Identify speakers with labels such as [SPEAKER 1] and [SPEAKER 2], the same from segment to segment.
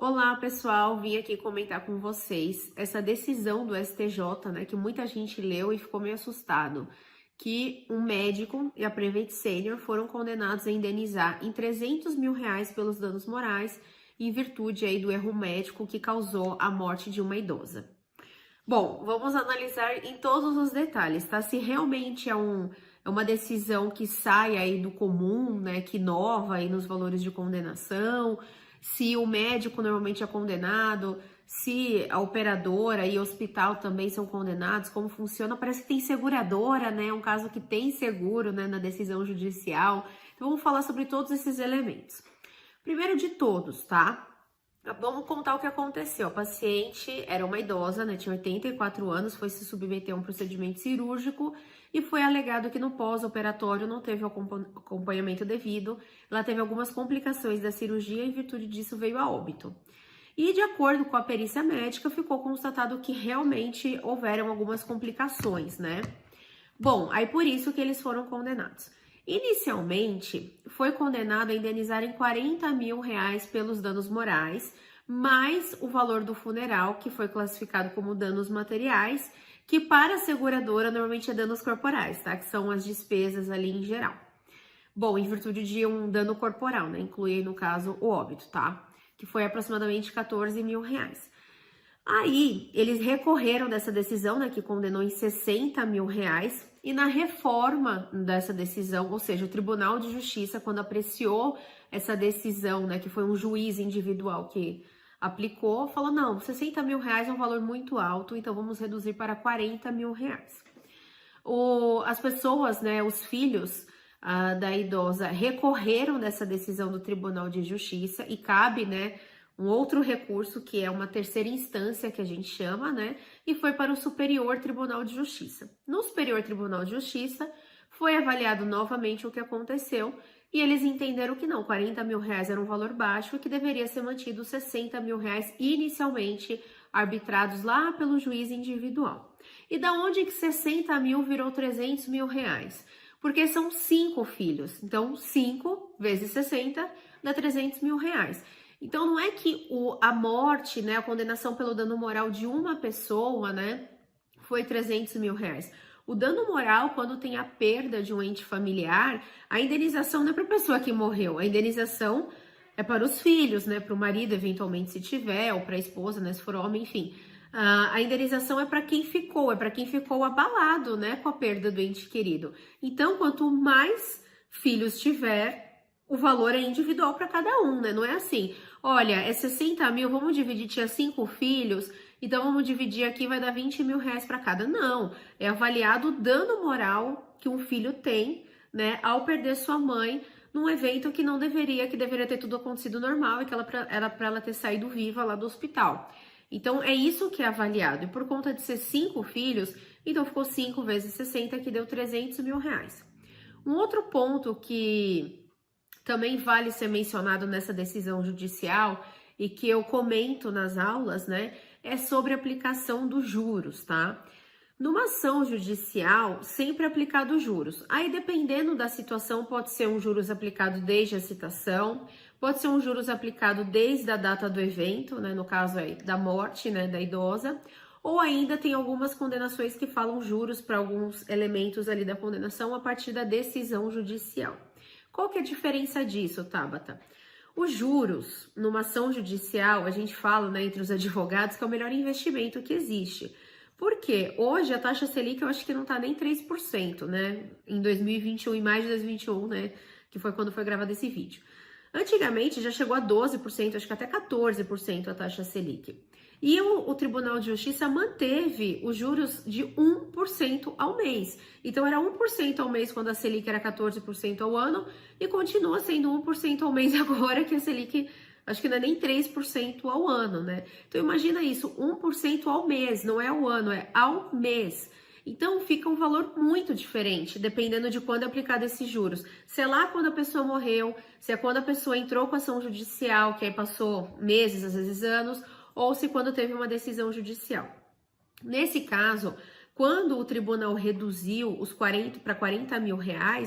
[SPEAKER 1] Olá, pessoal, vim aqui comentar com vocês essa decisão do STJ, né, que muita gente leu e ficou meio assustado, que um médico e a Prevent Senior foram condenados a indenizar em R$300 mil pelos danos morais, em virtude aí do erro médico que causou a morte de uma idosa. Bom, vamos analisar em todos os detalhes, tá? Se realmente é uma decisão que sai aí do comum, né, que inova aí nos valores de condenação, se o médico normalmente é condenado, se a operadora e o hospital também são condenados, como funciona? Parece que tem seguradora, né? Um caso que tem seguro, né, na decisão judicial. Então, vamos falar sobre todos esses elementos. Primeiro de todos, tá? Vamos contar o que aconteceu. A paciente era uma idosa, né? Tinha 84 anos, foi se submeter a um procedimento cirúrgico e foi alegado que no pós-operatório não teve o acompanhamento devido. Ela teve algumas complicações da cirurgia e, em virtude disso, veio a óbito. E, de acordo com a perícia médica, ficou constatado que realmente houveram algumas complicações, né? Bom, aí por isso que eles foram condenados. Inicialmente, foi condenado a indenizar em R$40 mil pelos danos morais, mais o valor do funeral, que foi classificado como danos materiais, que para a seguradora normalmente é danos corporais, tá? Que são as despesas ali em geral. Bom, em virtude de um dano corporal, né? Inclui, no caso, o óbito, tá? Que foi aproximadamente R$14 mil. Aí, eles recorreram dessa decisão, né, que condenou em R$60 mil, e na reforma dessa decisão, ou seja, o Tribunal de Justiça, quando apreciou essa decisão, né, que foi um juiz individual que aplicou, falou, não, R$60 mil é um valor muito alto, então vamos reduzir para R$40 mil. As pessoas, né, os filhos da idosa recorreram dessa decisão do Tribunal de Justiça e cabe, né, um outro recurso, que é uma terceira instância, que a gente chama, né? E foi para o Superior Tribunal de Justiça. No Superior Tribunal de Justiça, foi avaliado novamente o que aconteceu e eles entenderam que não, R$40 mil era um valor baixo e que deveria ser mantido R$60 mil inicialmente arbitrados lá pelo juiz individual. E da onde que 60 mil virou R$300 mil? Porque são 5 filhos. Então, 5 vezes 60 dá R$300 mil. Então, não é que a morte, né, a condenação pelo dano moral de uma pessoa, né, foi R$300 mil. O dano moral, quando tem a perda de um ente familiar, a indenização não é para a pessoa que morreu, a indenização é para os filhos, né, para o marido, eventualmente, se tiver, ou para a esposa, né, se for homem, enfim. A indenização é para quem ficou abalado, né, com a perda do ente querido. Então, quanto mais filhos tiver, o valor é individual para cada um, né? Não é assim, olha, é 60 mil, vamos dividir, tinha 5 filhos, então vamos dividir aqui, vai dar R$20 mil para cada. Não, é avaliado o dano moral que um filho tem, né, ao perder sua mãe num evento que não deveria, que deveria ter tudo acontecido normal e que era para ela ter saído viva lá do hospital. Então, é isso que é avaliado. E por conta de ser 5 filhos, então ficou 5 vezes 60, que deu R$300 mil. Um outro ponto que também vale ser mencionado nessa decisão judicial e que eu comento nas aulas, né, é sobre a aplicação dos juros, tá? Numa ação judicial, sempre é aplicado juros. Aí, dependendo da situação, pode ser um juros aplicado desde a citação, pode ser um juros aplicado desde a data do evento, né, no caso aí da morte, né, da idosa, ou ainda tem algumas condenações que falam juros para alguns elementos ali da condenação a partir da decisão judicial. Qual que é a diferença disso, Tabata? Os juros, numa ação judicial, a gente fala, né, entre os advogados, que é o melhor investimento que existe. Por quê? Hoje a taxa Selic eu acho que não tá nem 3%, né? Em 2021, em maio de 2021, né? Que foi quando foi gravado esse vídeo. Antigamente já chegou a 12%, acho que até 14% a taxa Selic. E o Tribunal de Justiça manteve os juros de 1% ao mês. Então, era 1% ao mês quando a Selic era 14% ao ano e continua sendo 1% ao mês agora, que a Selic, acho que não é nem 3% ao ano, né? Então, imagina isso, 1% ao mês, não é ao ano, é ao mês. Então, fica um valor muito diferente, dependendo de quando é aplicado esses juros. Se é lá quando a pessoa morreu, se é quando a pessoa entrou com ação judicial, que aí passou meses, às vezes anos, ou se quando teve uma decisão judicial. Nesse caso, quando o tribunal reduziu os 40 para R$40 mil,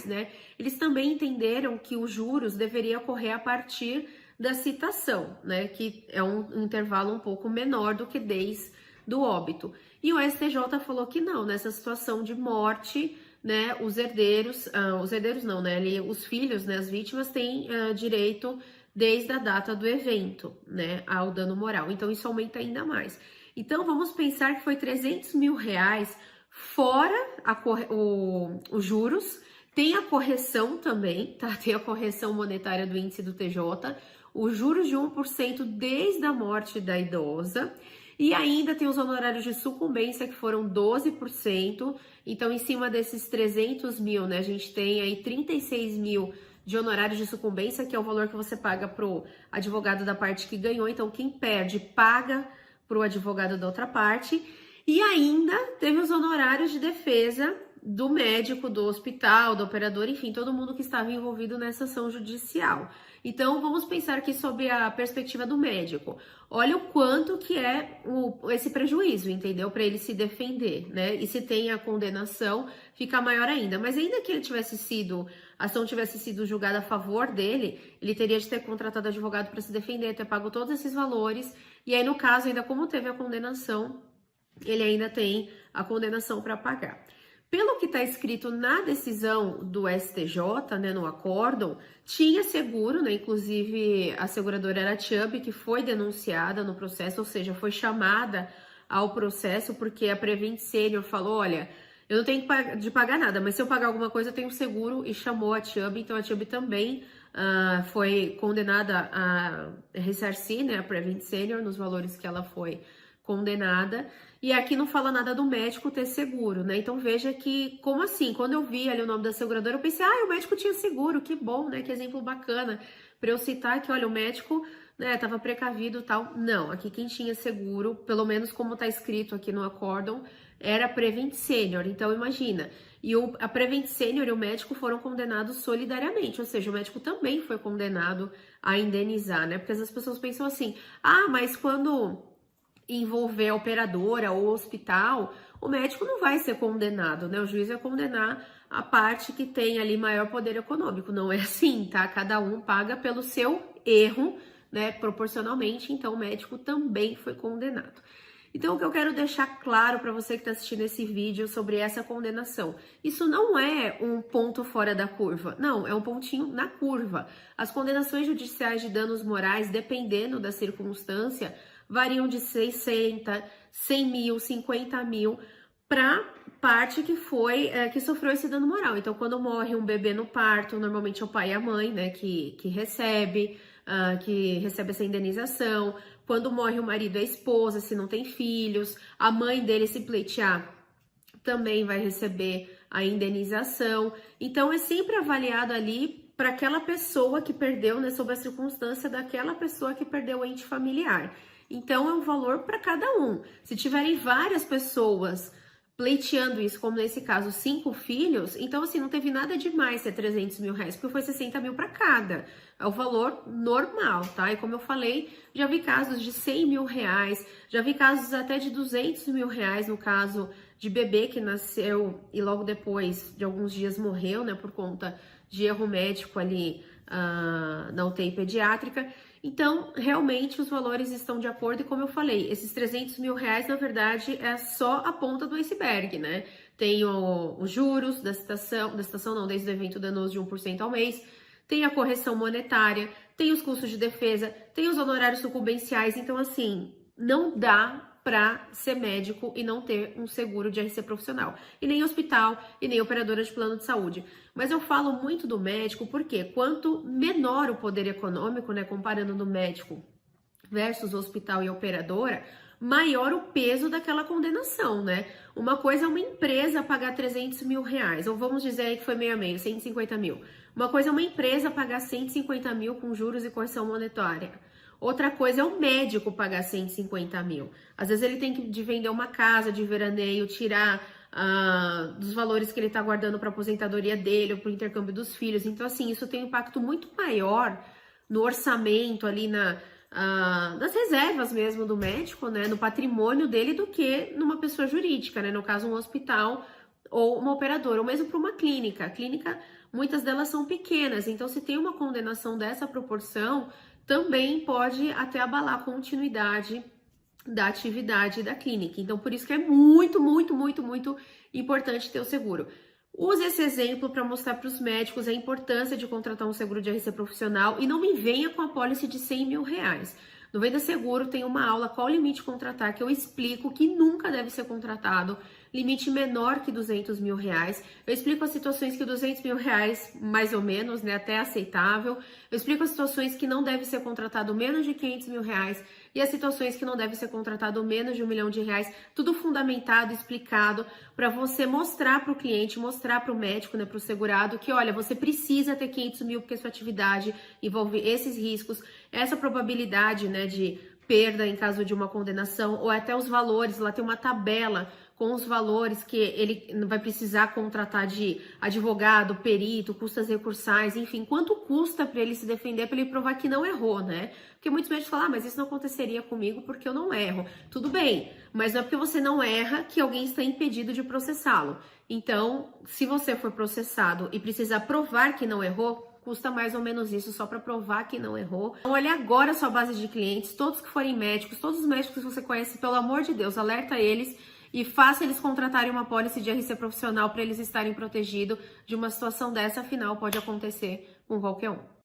[SPEAKER 1] né, eles também entenderam que os juros deveriam ocorrer a partir da citação, né? Que é um intervalo um pouco menor do que desde do óbito. E o STJ falou que não, nessa situação de morte, né, os herdeiros não, né, os filhos, né, as vítimas têm direito desde a data do evento, né, ao dano moral. Então isso aumenta ainda mais. Então vamos pensar que foi 300 mil reais fora os juros, tem a correção também, tá? Tem a correção monetária do índice do TJ, os juros de 1% desde a morte da idosa, e ainda tem os honorários de sucumbência, que foram 12%. Então, em cima desses 300 mil, né, a gente tem aí 36 mil de honorários de sucumbência, que é o valor que você paga pro advogado da parte que ganhou. Então, quem perde, paga pro advogado da outra parte. E ainda teve os honorários de defesa do médico, do hospital, do operador, enfim, todo mundo que estava envolvido nessa ação judicial. Então, vamos pensar aqui sobre a perspectiva do médico. Olha o quanto que é esse prejuízo, entendeu? Para ele se defender, né? E se tem a condenação, fica maior ainda. Mas ainda que ele a ação tivesse sido julgada a favor dele, ele teria de ter contratado advogado para se defender, ter pago todos esses valores. E aí, no caso, ainda como teve a condenação, ele ainda tem a condenação para pagar. Pelo que está escrito na decisão do STJ, né, no acórdão, tinha seguro, né, inclusive a seguradora era a Chubb, que foi denunciada no processo, ou seja, foi chamada ao processo, porque a Prevent Senior falou, olha, eu não tenho de pagar nada, mas se eu pagar alguma coisa eu tenho seguro, e chamou a Chubb. Então a Chubb também foi condenada a ressarcir, né, a Prevent Senior nos valores que ela foi condenada. E aqui não fala nada do médico ter seguro, né? Então veja que, como assim? Quando eu vi ali o nome da seguradora, eu pensei, o médico tinha seguro, que bom, né? Que exemplo bacana para eu citar que, olha, o médico, né, tava precavido e tal. Não, aqui quem tinha seguro, pelo menos como tá escrito aqui no acórdão, era a Prevent Senior. Então imagina, a Prevent Senior e o médico foram condenados solidariamente, ou seja, o médico também foi condenado a indenizar, né? Porque as pessoas pensam assim, mas quando envolver a operadora ou hospital, o médico não vai ser condenado, né? O juiz vai condenar a parte que tem ali maior poder econômico. Não é assim, tá? Cada um paga pelo seu erro, né? Proporcionalmente, então o médico também foi condenado. Então, o que eu quero deixar claro para você que está assistindo esse vídeo sobre essa condenação, isso não é um ponto fora da curva, não, é um pontinho na curva. As condenações judiciais de danos morais, dependendo da circunstância, variam de 60, 100 mil, 50 mil, para parte que sofreu esse dano moral. Então, quando morre um bebê no parto, normalmente é o pai e a mãe, né, que recebe essa indenização. Quando morre o marido e a esposa, se não tem filhos, a mãe dele, se pleitear, também vai receber a indenização. Então, é sempre avaliado ali para aquela pessoa que perdeu, né, sob a circunstância daquela pessoa que perdeu o ente familiar. Então, é um valor para cada um. Se tiverem várias pessoas pleiteando isso, como nesse caso, 5 filhos, então assim, não teve nada demais ser 300 mil reais, porque foi 60 mil para cada. É o valor normal, tá? E como eu falei, já vi casos de 100 mil reais, já vi casos até de 200 mil reais, no caso de bebê que nasceu e logo depois de alguns dias morreu, né, por conta de erro médico ali na UTI pediátrica. Então, realmente, os valores estão de acordo e, como eu falei, esses 300 mil reais, na verdade, é só a ponta do iceberg, né? Tem os juros da citação não, desde o evento danoso de 1% ao mês, tem a correção monetária, tem os custos de defesa, tem os honorários sucumbenciais. Então, assim, não dá para ser médico e não ter um seguro de RC profissional, e nem hospital, e nem operadora de plano de saúde. Mas eu falo muito do médico porque quanto menor o poder econômico, né, comparando no médico versus hospital e operadora, maior o peso daquela condenação, né? Uma coisa é uma empresa pagar 300 mil reais, ou vamos dizer aí que foi meio a meio, 150 mil. Uma coisa é uma empresa pagar 150 mil com juros e correção monetária. Outra coisa é o médico pagar 150 mil. Às vezes ele tem que vender uma casa de veraneio, tirar dos valores que ele está guardando para a aposentadoria dele ou para o intercâmbio dos filhos. Então, assim, isso tem um impacto muito maior no orçamento ali, nas reservas mesmo do médico, né, no patrimônio dele, do que numa pessoa jurídica, né, no caso um hospital ou uma operadora, ou mesmo para uma clínica. A clínica, muitas delas são pequenas, então se tem uma condenação dessa proporção, também pode até abalar a continuidade da atividade da clínica. Então, por isso que é muito, muito, muito, muito importante ter o seguro. Use esse exemplo para mostrar para os médicos a importância de contratar um seguro de RC profissional e não me venha com a pólice de 100 mil reais. No Venda Seguro tem uma aula qual limite contratar que eu explico que nunca deve ser contratado, limite menor que 200 mil reais. Eu explico as situações que 200 mil reais, mais ou menos, né, até aceitável. Eu explico as situações que não deve ser contratado menos de 500 mil reais e as situações que não deve ser contratado menos de R$1 milhão, tudo fundamentado, explicado, para você mostrar para o cliente, mostrar para o médico, né, para o segurado, que olha, você precisa ter 500 mil porque sua atividade envolve esses riscos, essa probabilidade, né, de perda em caso de uma condenação, ou até os valores, lá tem uma tabela com os valores que ele vai precisar contratar de advogado, perito, custas recursais, enfim, quanto custa para ele se defender, para ele provar que não errou, né? Porque muitos médicos falam, mas isso não aconteceria comigo porque eu não erro. Tudo bem, mas não é porque você não erra que alguém está impedido de processá-lo. Então, se você for processado e precisar provar que não errou, custa mais ou menos isso só para provar que não errou. Então, olhe agora a sua base de clientes, todos que forem médicos, todos os médicos que você conhece, pelo amor de Deus, alerta eles e faça eles contratarem uma pólice de RC profissional para eles estarem protegidos de uma situação dessa, afinal pode acontecer com qualquer um.